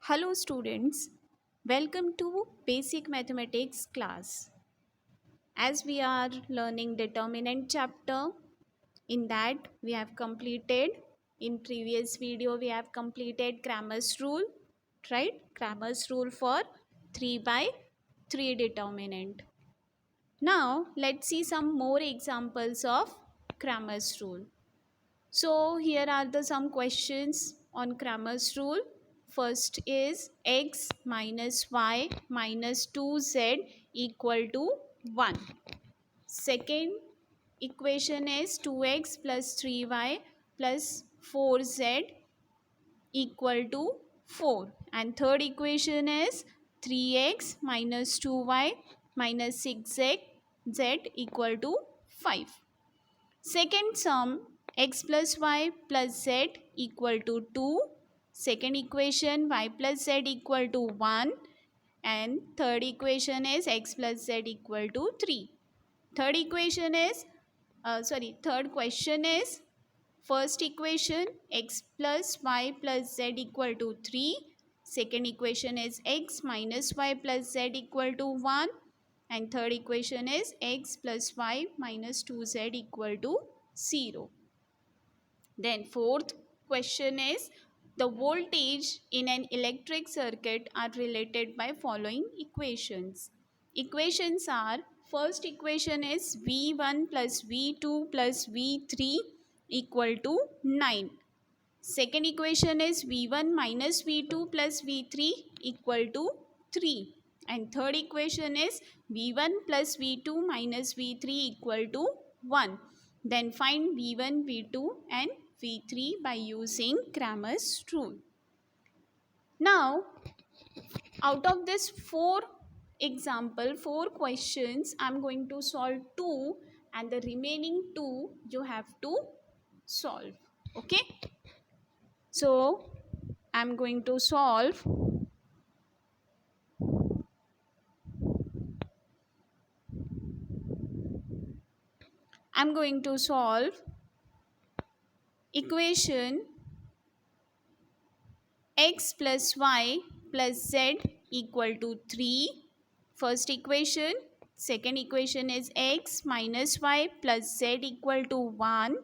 Hello students, welcome to Basic Mathematics class. As we are learning determinant chapter, in that we have completed, in previous video we have completed Cramer's rule, right? Cramer's rule for 3 by 3 determinant. Now let's see some more examples of Cramer's rule. So here are the some questions on Cramer's rule. First is x minus y minus 2z equal to 1. Second equation is 2x plus 3y plus 4z equal to 4. And third equation is 3x minus 2y minus 6z equal to 5. Second sum, x plus y plus z equal to 2. Second equation, y plus z equal to 1. And third equation is x plus z equal to 3. Third equation is, third question is, first equation, x plus y plus z equal to 3. Second equation is x minus y plus z equal to 1. And third equation is x plus y minus 2z equal to 0. Then fourth question is, the voltage in an electric circuit are related by following equations. Equations are, first equation is V1 plus V2 plus V3 equal to 9. Second equation is V1 minus V2 plus V3 equal to 3. And third equation is V1 plus V2 minus V3 equal to 1. Then find V1, V2 and V3 by using Cramer's rule. Now, out of this four questions, I am going to solve 2 and the remaining 2 you have to solve. Okay. So, I am going to solve equation x plus y plus z equal to 3. First equation. Second equation is x minus y plus z equal to 1.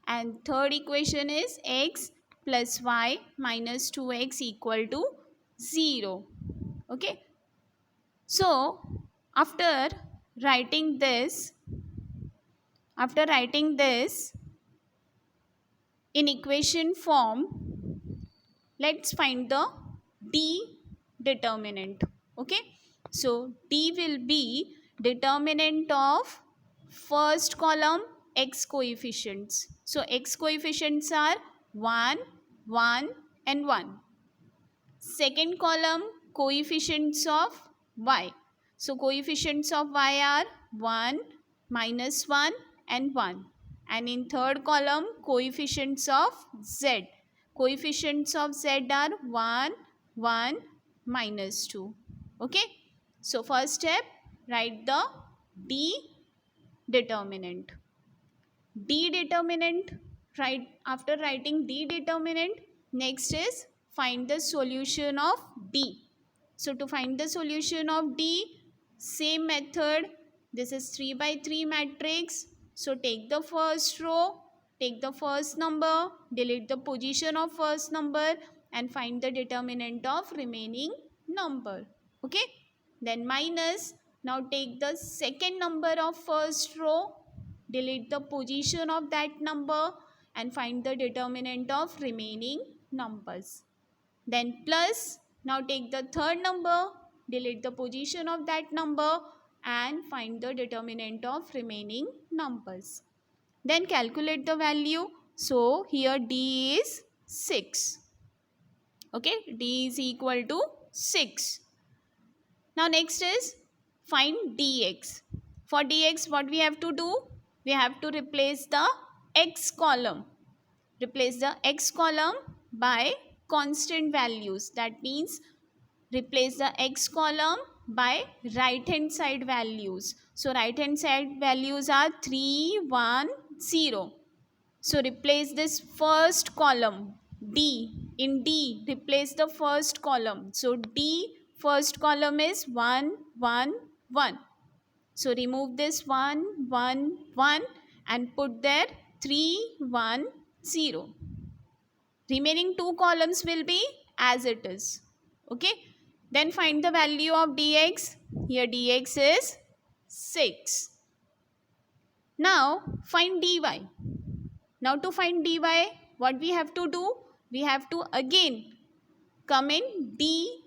And third equation is x plus y minus 2x equal to 0. Okay. So, after writing this in equation form, let's find the D determinant. Okay. So, D will be determinant of first column x coefficients. So, x coefficients are 1, 1 and 1. Second column coefficients of y. So, coefficients of y are 1, minus 1 and 1. And in third column coefficients of z. Coefficients of z are 1, 1, minus 2. Okay. So, first step, write the D determinant. D determinant, after writing D determinant, next is find the solution of D. So, to find the solution of D, same method. This is 3 by 3 matrix. So, take the first row, take the first number, delete the position of first number and find the determinant of remaining number. Okay. Then minus, now take the second number of first row, delete the position of that number and find the determinant of remaining numbers. Then plus, now take the third number, delete the position of that number and find the determinant of remaining numbers. Then calculate the value. So, here D is 6. Okay, D is equal to 6. Now, next is find dx. For dx, what we have to do? We have to replace the x column. Replace the x column by constant values. That means replace the x column by right hand side values. So, right hand side values are 3, 1, 0. So, replace this first column D. In D, replace the first column. So D, first column is 1, 1, 1. So remove this 1, 1, 1 and put there 3, 1, 0. Remaining two columns will be as it is. Okay. Then find the value of dx. Here dx is 6. Now find dy. Now to find dy, what we have to do? We have to again come in D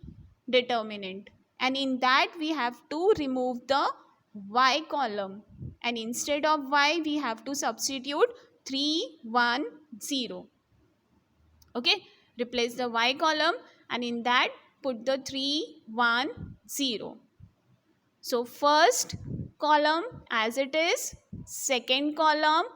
determinant. And in that we have to remove the y column. And instead of y, we have to substitute 3, 1, 0. Okay, replace the y column and in that put the 3, 1, 0. So first column as it is, second column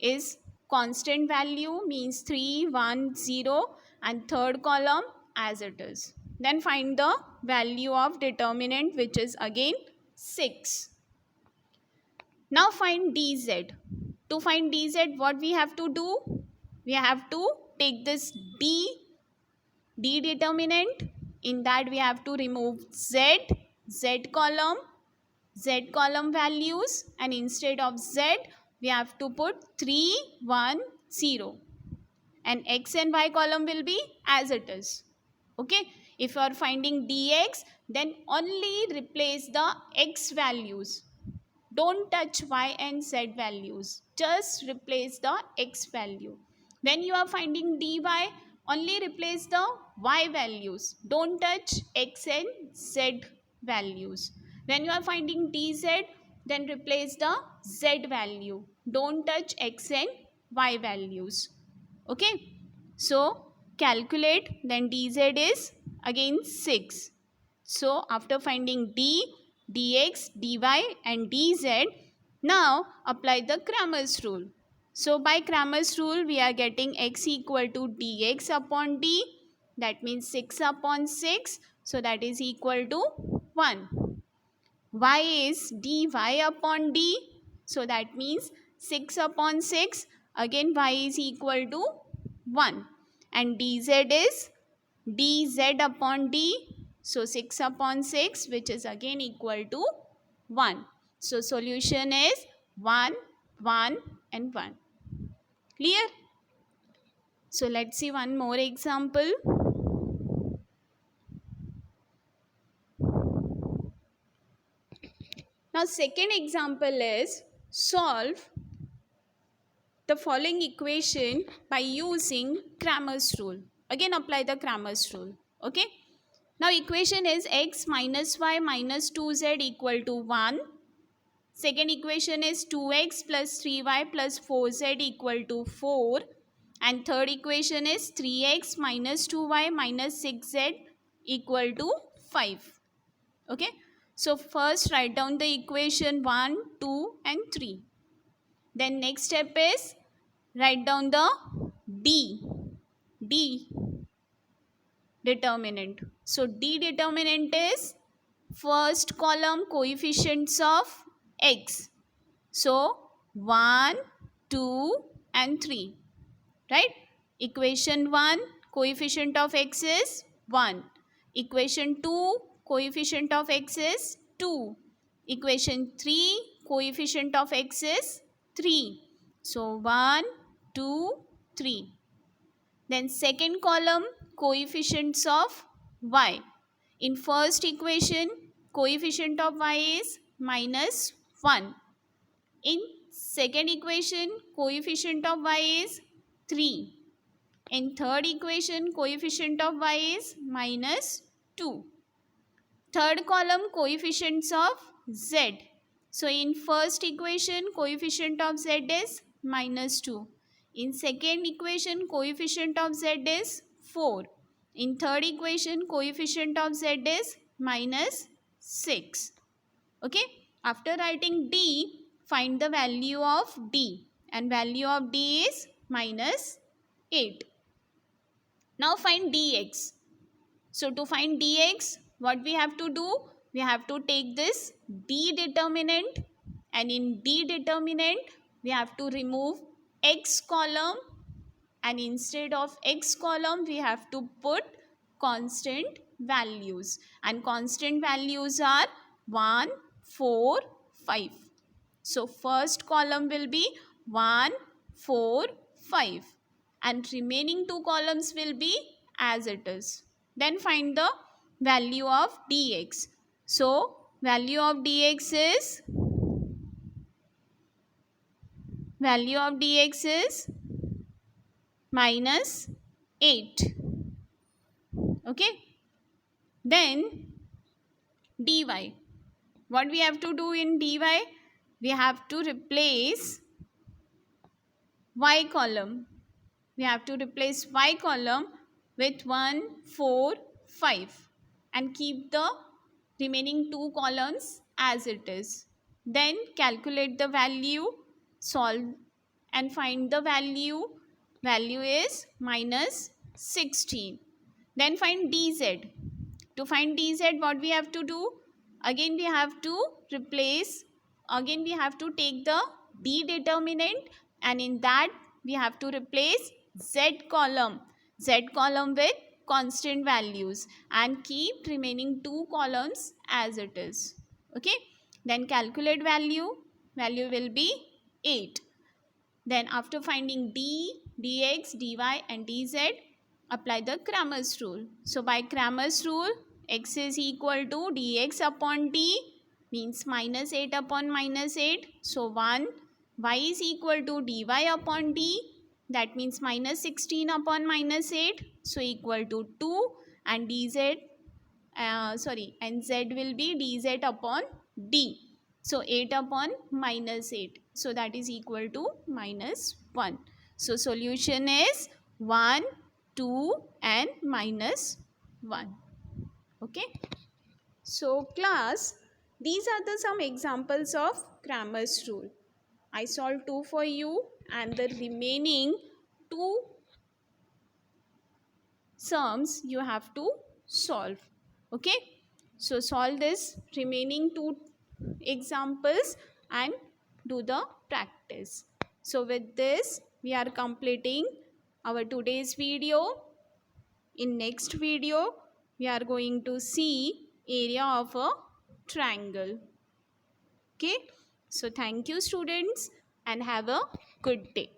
is constant value means 3, 1, 0 and third column as it is. Then find the value of determinant which is again 6. Now find dz. To find dz, what we have to do? We have to take this d determinant. In that we have to remove z column values and instead of z we have to put 3, 1, 0 and x and y column will be as it is. Okay, if you are finding dx, then only replace the x values. Don't touch y and z values, just replace the x value. When you are finding dy, only replace the y values. Don't touch x and z values. When you are finding dz, then replace the z value. Don't touch x and y values. Okay. So calculate, then dz is again 6. So after finding d, dx, dy and dz, now apply the Cramer's rule. So by Cramer's rule, we are getting x equal to dx upon d. That means 6 upon 6. So that is equal to 1. Y is dy upon d. So that means 6 upon 6. Again y is equal to 1. And dz is dz upon d. So 6 upon 6 which is again equal to 1. So solution is 1, 1 and 1. Clear? So let's see one more example. Now second example is solve the following equation by using Cramer's rule. Again apply the Cramer's rule. Okay. Now equation is x minus y minus 2z equal to 1. Second equation is 2x plus 3y plus 4z equal to 4. And third equation is 3x minus 2y minus 6z equal to 5. Okay. So first write down the equation 1, 2 and 3. Then next step is write down the D determinant. So D determinant is first column coefficients of x. So 1, 2 and 3. Right? Equation 1 coefficient of x is 1. Equation 2 coefficient of x is 2. Equation 3 coefficient of x is 3. So 1, 2, 3. Then second column coefficients of y. In first equation coefficient of y is minus 1. In second equation coefficient of y is 3. In third equation coefficient of y is minus 2. Third column coefficients of z. So in first equation coefficient of z is minus 2. In second equation coefficient of z is 4. In third equation coefficient of z is minus 6. Okay. After writing d, find the value of d. And value of d is minus 8. Now find dx. So to find dx, what we have to do? We have to take this d determinant and in d determinant we have to remove x column and instead of x column we have to put constant values, and constant values are 1, 4, 5. So first column will be 1, 4, 5, and remaining two columns will be as it is. Then find the value of dx. So value of dx is minus 8. Okay. Then dy. What we have to do in dy? We have to replace y column. We have to replace y column with 1, 4, 5 and keep the remaining two columns as it is. Then calculate the value, solve and find the value. Value is minus 16. Then find dz. To find dz, what we have to do? Again we have to take the d determinant, and in that we have to replace z column with constant values and keep remaining two columns as it is. Okay. Then calculate value will be 8. Then after finding d, dx, dy and dz, apply the Cramer's rule. So by Cramer's rule, x is equal to dx upon d means minus 8 upon minus 8. So 1. Y is equal to dy upon d, that means minus 16 upon minus 8. So equal to 2, and dz and z will be dz upon d. So 8 upon minus 8. So that is equal to minus 1. So solution is 1, 2 and minus 1. Okay. So class, these are the some examples of Cramer's rule. I solved 2 for you, and the remaining 2 sums you have to solve. Okay. So solve this remaining 2 examples and do the practice. So with this we are completing our today's video. In next video we are going to see area of a triangle. Okay. So thank you students and have a good day.